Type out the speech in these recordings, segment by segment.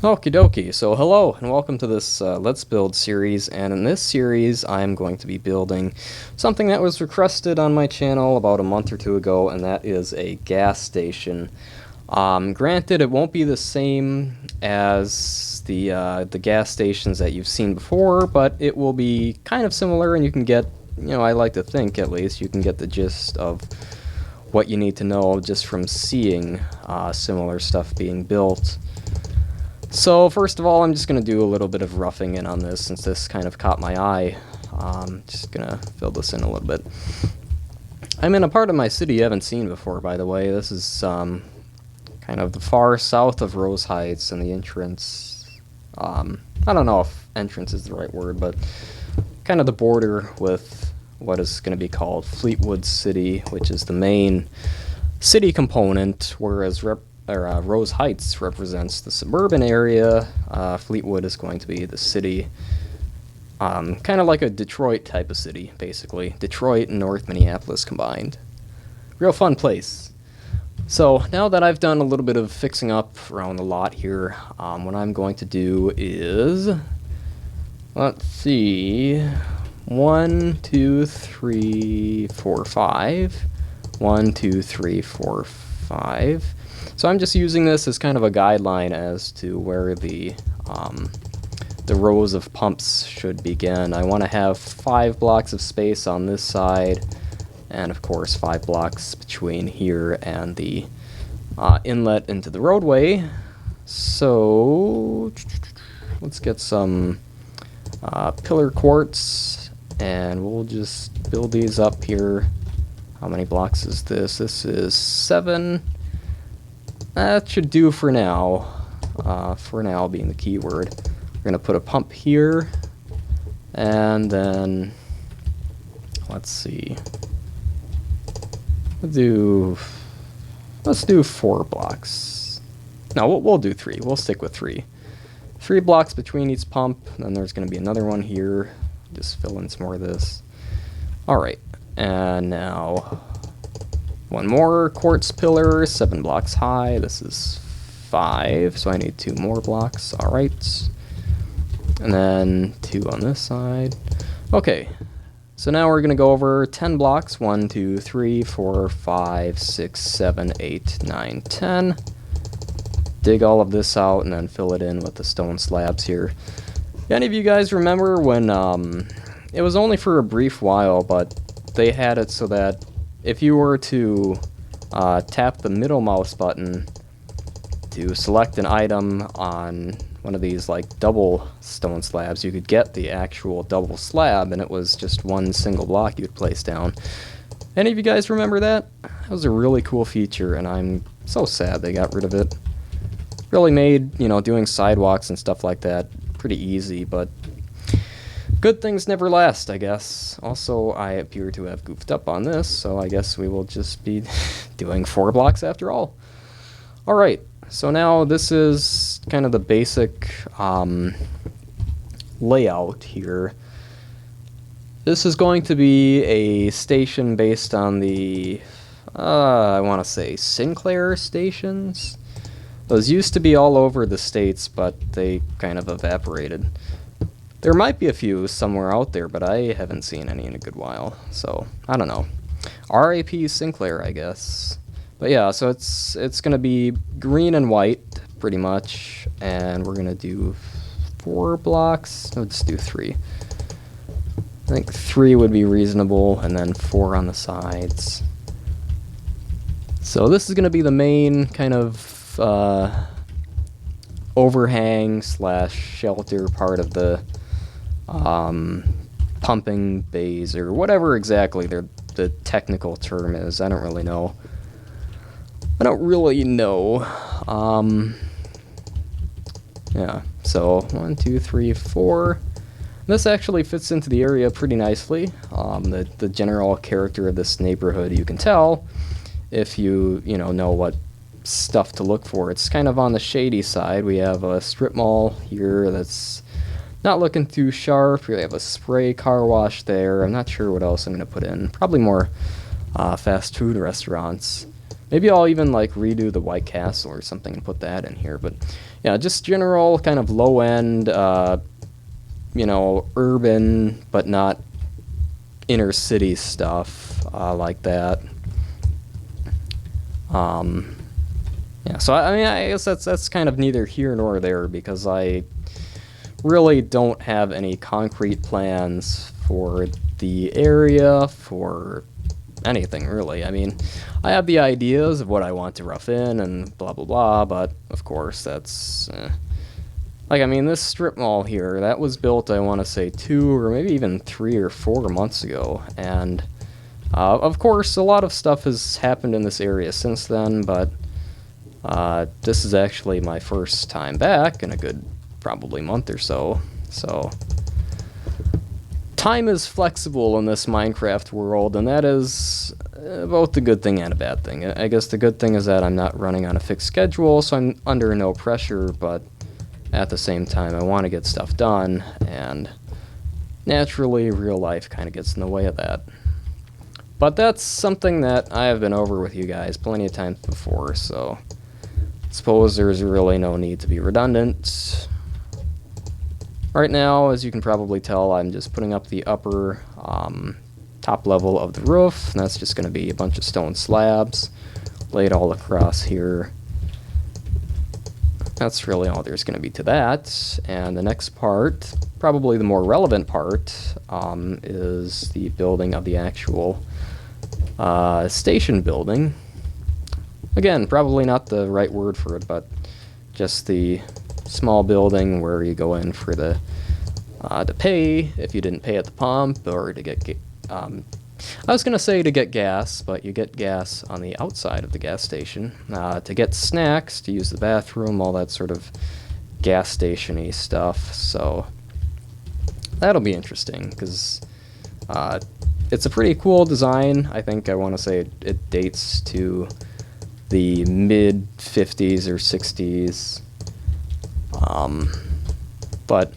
Okie dokie, so hello and welcome to this Let's Build series, and in this series I'm going to be building something that was requested on my channel about a month or two ago, and that is a gas station. Granted, it won't be the same as the gas stations that you've seen before, but it will be kind of similar, and you can get, I like to think at least, you can get the gist of what you need to know just from seeing similar stuff being built. So first of all, I'm just going to do a little bit of roughing in on this since this kind of caught my eye. Just going to fill this in a little bit. I'm in a part of my city you haven't seen before, by the way. This is kind of the far south of Rose Heights, and the entrance, I don't know if entrance is the right word, but kind of the border with what is going to be called Fleetwood City, which is the main city component, whereas Rose Heights represents the suburban area. Fleetwood is going to be the city, kind of like a Detroit type of city, basically. Detroit and North Minneapolis combined. Real fun place. So now that I've done a little bit of fixing up around the lot here, what I'm going to do is, let's see, 1, 2, 3, 4, 5. 1, 2, 3, 4, 5. So I'm just using this as kind of a guideline as to where the rows of pumps should begin. I want to have 5 blocks of space on this side, and of course 5 blocks between here and the inlet into the roadway. So let's get some pillar quartz, and we'll just build these up here. How many blocks is this? This is 7. That should do for now. For now being the key word. We're going to put a pump here, and then let's see. Let's do 4 blocks. No, we'll do 3. We'll stick with 3. 3 blocks between each pump. Then there's going to be another one here. Just fill in some more of this. All right, and now 1 more quartz pillar, 7 blocks high. This is 5, so I need 2 more blocks. All right. And then 2 on this side. Okay, so now we're going to go over 10 blocks. 1, 2, 3, 4, 5, 6, 7, 8, 9, 10. Dig all of this out and then fill it in with the stone slabs here. Any of you guys remember when, it was only for a brief while, but they had it so that if you were to tap the middle mouse button to select an item on one of these like double stone slabs, you could get the actual double slab, and it was just 1 single block you'd place down. Any of you guys remember that? That was a really cool feature, and I'm so sad they got rid of it. Really made, doing sidewalks and stuff like that pretty easy, but good things never last, I guess. Also, I appear to have goofed up on this, so I guess we will just be doing 4 blocks after all. Alright, so now this is kind of the basic layout here. This is going to be a station based on the, I want to say, Sinclair stations. Those used to be all over the states, but they kind of evaporated. There might be a few somewhere out there, but I haven't seen any in a good while, so I don't know. RAP Sinclair, I guess. But yeah, so it's going to be green and white, pretty much, and we're going to do 4 blocks. Let's do 3. I think 3 would be reasonable, and then 4 on the sides. So this is going to be the main kind of overhang / shelter part of the pumping bays, or whatever exactly the technical term is. I don't really know. Yeah, so 1, 2, 3, 4. This actually fits into the area pretty nicely. The general character of this neighborhood, you can tell if you know what stuff to look for. It's kind of on the shady side. We have a strip mall here that's not looking too sharp. We have a spray car wash there. I'm not sure what else I'm going to put in. Probably more fast food restaurants. Maybe I'll even like redo the White Castle or something and put that in here. But yeah, just general kind of low end, you know, urban but not inner city stuff like that. Yeah, so I mean, I guess that's kind of neither here nor there, because I really don't have any concrete plans for the area, for anything really. I mean, I have the ideas of what I want to rough in and blah blah blah, but of course that's like, I mean, this strip mall here, that was built, I want to say 2 or maybe even 3 or 4 months ago, and of course a lot of stuff has happened in this area since then, but this is actually my first time back in a good probably month or so. So time is flexible in this Minecraft world, and that is both a good thing and a bad thing. I guess the good thing is that I'm not running on a fixed schedule, so I'm under no pressure, but at the same time I want to get stuff done, and naturally real life kind of gets in the way of that. But that's something that I have been over with you guys plenty of times before, so I suppose there's really no need to be redundant. Right now, as you can probably tell, I'm just putting up the upper top level of the roof, and that's just going to be a bunch of stone slabs laid all across here. That's really all there's going to be to that. And the next part, probably the more relevant part, is the building of the actual station building. Again, probably not the right word for it, but just the small building where you go in for the to pay if you didn't pay at the pump, or to get I was gonna say to get gas, but you get gas on the outside of the gas station, to get snacks, to use the bathroom, all that sort of gas station-y stuff. So that'll be interesting, because it's a pretty cool design. I think I want to say it dates to the mid 50s or 60s. But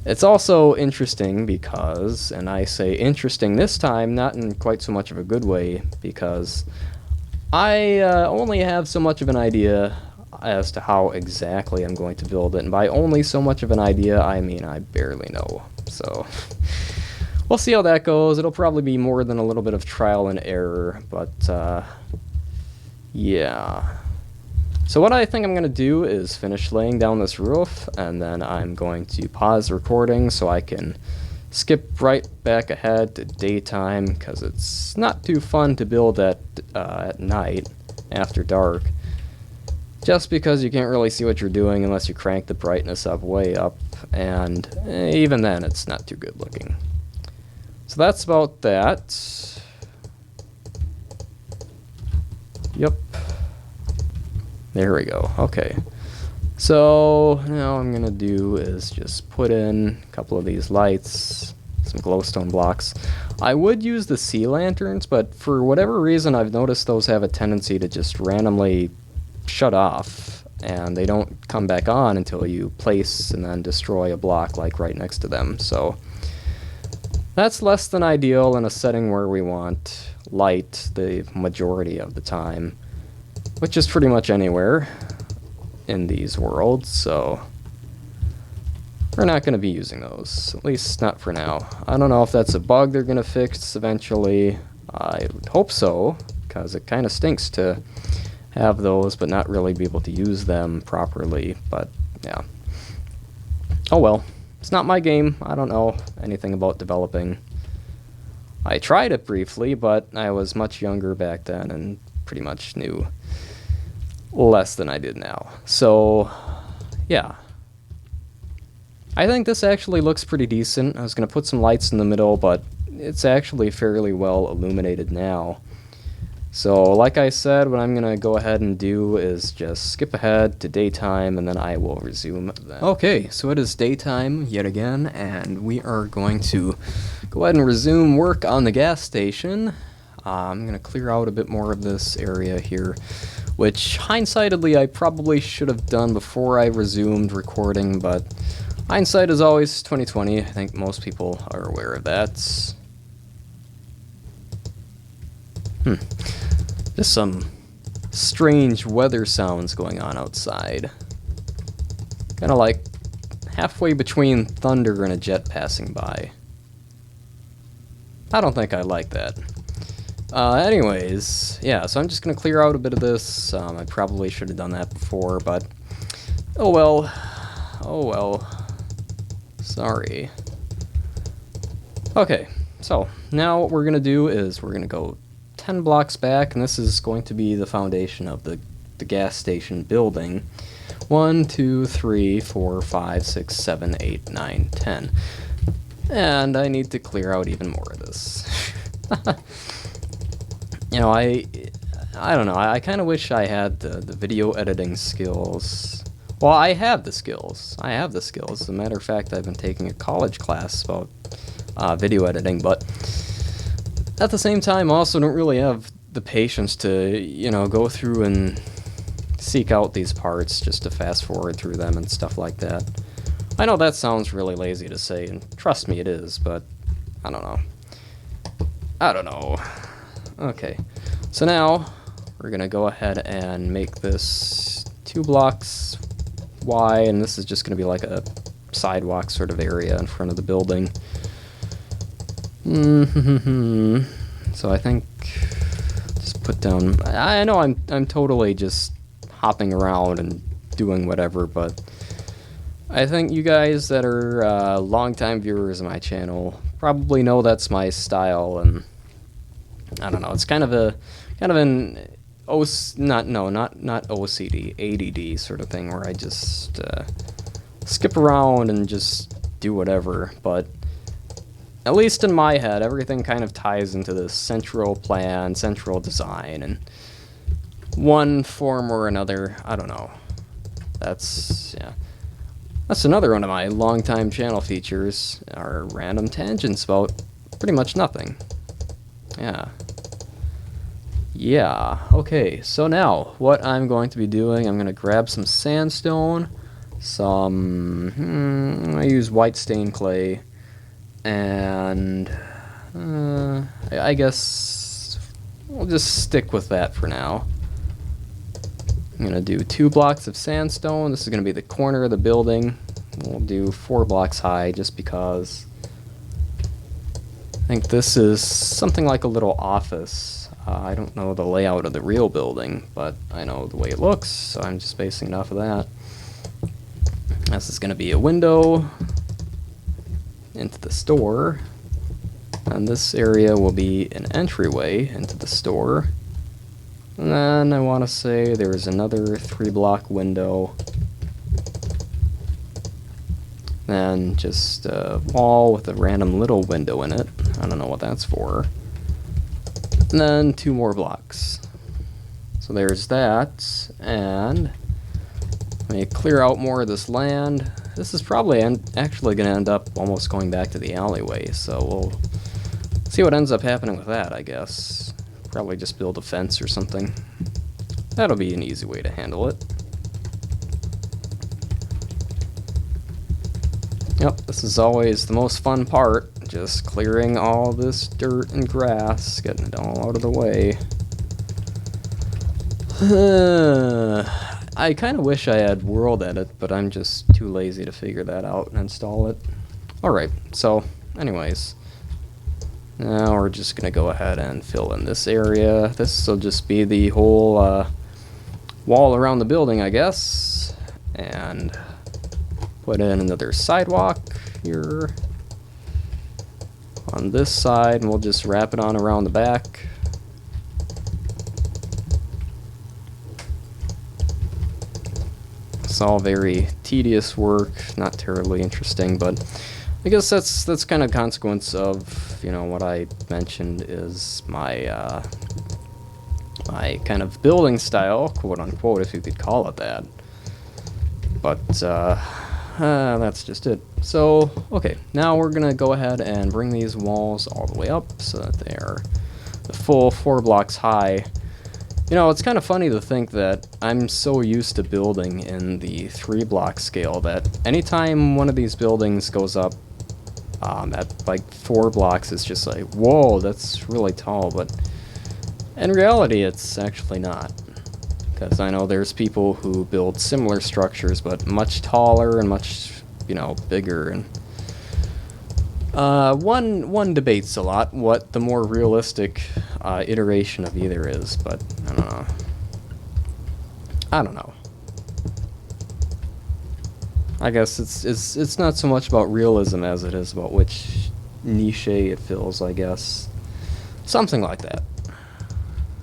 it's also interesting because, and I say interesting this time, not in quite so much of a good way, because I only have so much of an idea as to how exactly I'm going to build it. And by only so much of an idea, I mean I barely know. So we'll see how that goes. It'll probably be more than a little bit of trial and error, but yeah. So what I think I'm going to do is finish laying down this roof, and then I'm going to pause the recording so I can skip right back ahead to daytime, because it's not too fun to build at night after dark, just because you can't really see what you're doing unless you crank the brightness up way up, and even then it's not too good looking. So that's about that. Yep. There we go. Okay. So now all I'm going to do is just put in a couple of these lights, some glowstone blocks. I would use the sea lanterns, but for whatever reason I've noticed those have a tendency to just randomly shut off, and they don't come back on until you place and then destroy a block like right next to them. So that's less than ideal in a setting where we want light the majority of the time, which is pretty much anywhere in these worlds, so we're not going to be using those, at least not for now. I don't know if that's a bug they're going to fix eventually. I would hope so, because it kind of stinks to have those but not really be able to use them properly, but yeah. Oh well, it's not my game. I don't know anything about developing. I tried it briefly, but I was much younger back then and pretty much knew less than I did now. So yeah, I think this actually looks pretty decent. I was going to put some lights in the middle, but it's actually fairly well illuminated now. So like I said, what I'm going to go ahead and do is just skip ahead to daytime, and then I will resume then. Okay, so it is daytime yet again, and we are going to go ahead and resume work on the gas station. I'm going to clear out a bit more of this area here, which hindsightedly I probably should have done before I resumed recording, but hindsight is always 20/20. I think most people are aware of that. Just some strange weather sounds going on outside. Kind of like halfway between thunder and a jet passing by. I don't think I like that. Anyways, yeah, so I'm just going to clear out a bit of this. I probably should have done that before, but oh well. Oh well. Sorry. Okay, so now what we're going to do is we're going to go 10 blocks back, and this is going to be the foundation of the gas station building. 1, 2, 3, 4, 5, 6, 7, 8, 9, 10. And I need to clear out even more of this. You know, I don't know. I kind of wish I had the video editing skills. Well, I have the skills. I have the skills. As a matter of fact, I've been taking a college class about video editing, but at the same time, I also don't really have the patience to, you know, go through and seek out these parts just to fast forward through them and stuff like that. I know that sounds really lazy to say, and trust me, it is, but I don't know. I don't know. Okay, so now we're gonna go ahead and make this 2 blocks wide, and this is just gonna be like a sidewalk sort of area in front of the building. So I think just put down. I know I'm totally just hopping around and doing whatever, but I think you guys that are longtime viewers of my channel probably know that's my style, and I don't know. It's kind of an not OCD, ADD sort of thing where I just skip around and just do whatever. But at least in my head, everything kind of ties into this central plan, central design, and one form or another. I don't know. That's another one of my longtime channel features, are random tangents about pretty much nothing. Yeah, okay, so now what I'm going to be doing, I'm going to grab some sandstone, I use white stained clay, and I guess we'll just stick with that for now. I'm going to do 2 blocks of sandstone. This is going to be the corner of the building. We'll do 4 blocks high just because I think this is something like a little office. I don't know the layout of the real building, but I know the way it looks, so I'm just basing it off of that. This is going to be a window into the store, and this area will be an entryway into the store. And then I want to say there's another 3-block window. Then just a wall with a random little window in it. I don't know what that's for. And then 2 more blocks. So there's that. And let me clear out more of this land. This is probably actually going to end up almost going back to the alleyway. So we'll see what ends up happening with that, I guess. Probably just build a fence or something. That'll be an easy way to handle it. Yep, this is always the most fun part. Just clearing all this dirt and grass, getting it all out of the way. I kind of wish I had World Edit, but I'm just too lazy to figure that out and install it. Alright, so anyways. Now we're just going to go ahead and fill in this area. This will just be the whole wall around the building, I guess. And put in another sidewalk here on this side, and we'll just wrap it on around the back. It's all very tedious work, not terribly interesting, but I guess that's kind of consequence of, you know, what I mentioned is my my kind of building style, quote unquote, if you could call it that. But that's just it. So, okay, now we're gonna go ahead and bring these walls all the way up so that they are the full 4 blocks high. You know, it's kind of funny to think that I'm so used to building in the 3-block scale that anytime one of these buildings goes up at like 4 blocks, it's just like, whoa, that's really tall, but in reality, it's actually not. because I know there's people who build similar structures, but much taller and much, you know, bigger. And one debates a lot what the more realistic iteration of either is, but I don't know. I don't know. I guess it's not so much about realism as it is about which niche it fills, I guess. Something like that.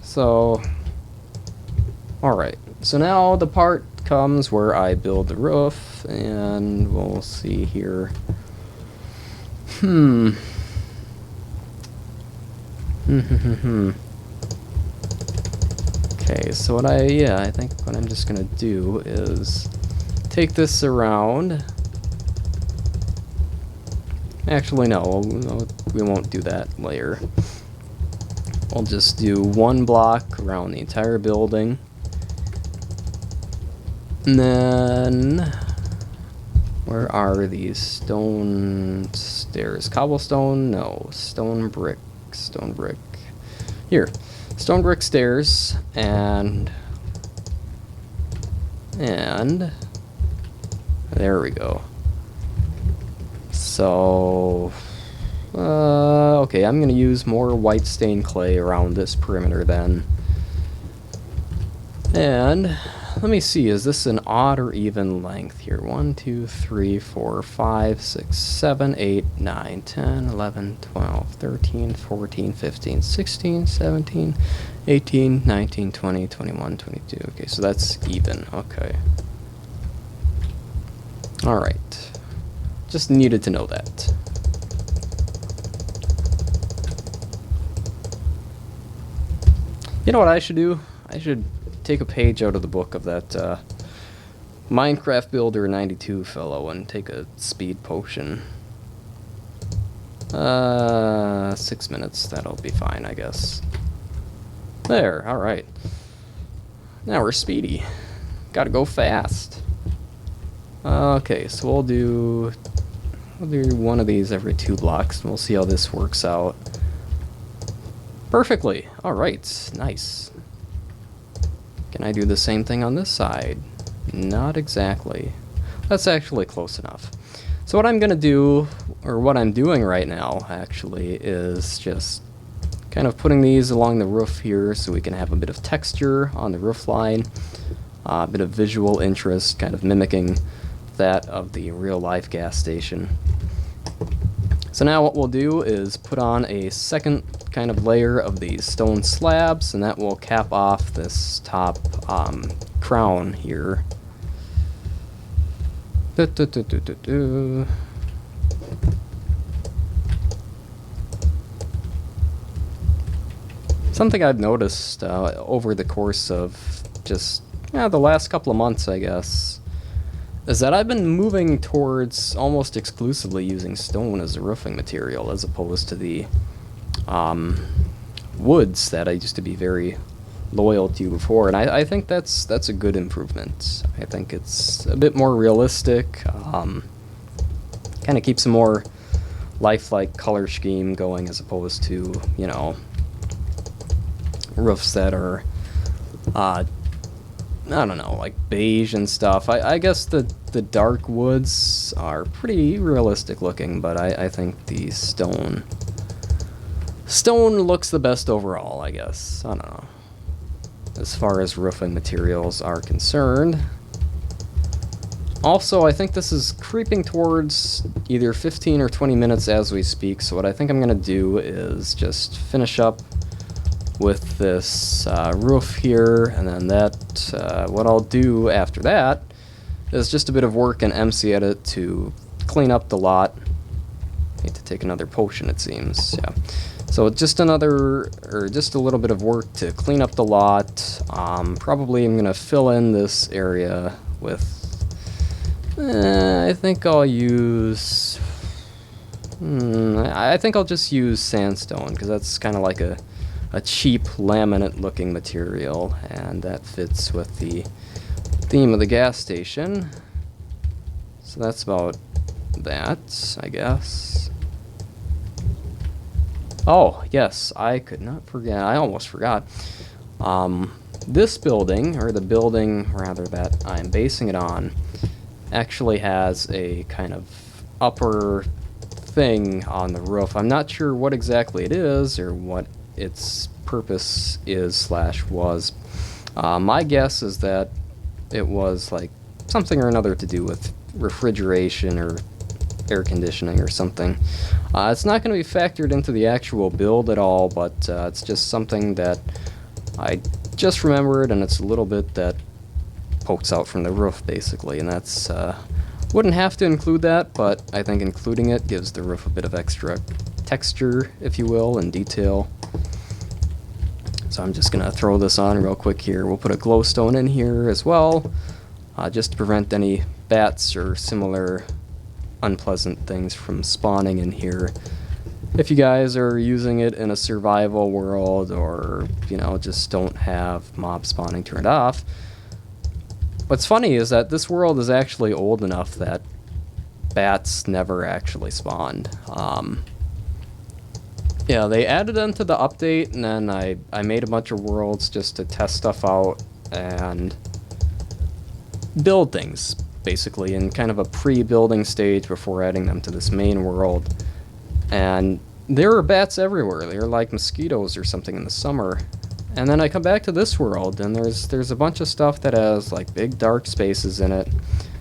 So, alright. So now the part comes where I build the roof, and we'll see here. Okay, so what I think what I'm just gonna do is take this around. Actually, no, we won't do that layer. We'll just do one block around the entire building. And then, where are these stone stairs? Cobblestone? No, stone brick. Stone brick. Here, stone brick stairs, and there we go. So, okay, I'm gonna use more white stained clay around this perimeter then. And let me see, is this an odd or even length here? 1, 2, 3, 4, 5, 6, 7, 8, 9, 10, 11, 12, 13, 14, 15, 16, 17, 18, 19, 20, 21, 22. Okay, so that's even. Okay. Alright. Just needed to know that. You know what I should do? I should take a page out of the book of that Minecraft Builder 92 fellow and take a speed potion. 6 minutes, that'll be fine, I guess. There, alright. Now we're speedy. Gotta go fast. Okay, so we'll do one of these every 2 blocks, and we'll see how this works out. Perfectly. Alright, nice. Can I do the same thing on this side? Not exactly. That's actually close enough. So what I'm gonna do, or what I'm doing right now, actually, is just kind of putting these along the roof here so we can have a bit of texture on the roof line, a bit of visual interest, kind of mimicking that of the real-life gas station. So now what we'll do is put on a second kind of layer of these stone slabs, and that will cap off this top crown here. Something I've noticed over the course of just the last couple of months, I guess, is that I've been moving towards almost exclusively using stone as a roofing material as opposed to the woods that I used to be very loyal to before, and I think that's a good improvement. I think it's a bit more realistic, kind of keeps a more lifelike color scheme going as opposed to, you know, roofs that are I don't know, like beige and stuff. I guess the dark woods are pretty realistic looking, but I think the stone looks the best overall, I guess. I don't know. As far as roofing materials are concerned. Also, I think this is creeping towards either 15 or 20 minutes as we speak, so what I think I'm going to do is just finish up with this roof here, and then what I'll do after that is just a bit of work in MC Edit to clean up the lot. Need to take another potion, it seems. Yeah. So just a little bit of work to clean up the lot. Probably I'm gonna fill in this area with. I think I'll use. I think I'll just use sandstone because that's kind of like a cheap laminate-looking material, and that fits with the theme of the gas station. So that's about that, I guess. Oh, yes, I could not forget. I almost forgot. This building, or the building rather that I'm basing it on, actually has a kind of upper thing on the roof. I'm not sure what exactly it is or what its purpose is slash was. My guess is that it was like something or another to do with refrigeration or air conditioning or something. It's not going to be factored into the actual build at all, but it's just something that I just remembered, and it's a little bit that pokes out from the roof basically, and that's wouldn't have to include that, but I think including it gives the roof a bit of extra texture, if you will, and detail. So I'm just gonna throw this on real quick here. We'll put a glowstone in here as well, just to prevent any bats or similar unpleasant things from spawning in here. If you guys are using it in a survival world, or just don't have mob spawning turned off, what's funny is that this world is actually old enough that bats never actually spawned. Yeah, they added them to the update, and then I made a bunch of worlds just to test stuff out and build things, basically, in kind of a pre-building stage before adding them to this main world. And there were bats everywhere. They were like mosquitoes or something in the summer. And then I come back to this world, and there's a bunch of stuff that has like big dark spaces in it.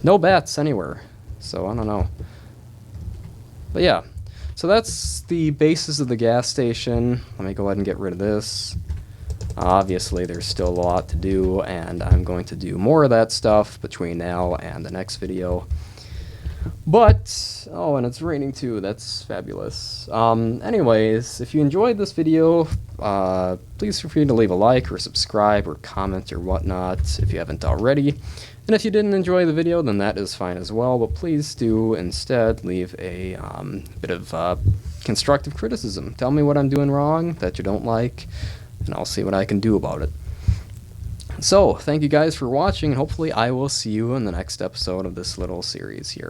No bats anywhere. So I don't know. But yeah. So that's the basis of the gas station. Let me go ahead and get rid of this. Obviously there's still a lot to do, and I'm going to do more of that stuff between now and the next video. But, oh, and it's raining too, that's fabulous. Anyways, if you enjoyed this video, please feel free to leave a like or subscribe or comment or whatnot if you haven't already. And if you didn't enjoy the video, then that is fine as well, but please do instead leave a bit of constructive criticism. Tell me what I'm doing wrong that you don't like, and I'll see what I can do about it. So, thank you guys for watching, and hopefully I will see you in the next episode of this little series here.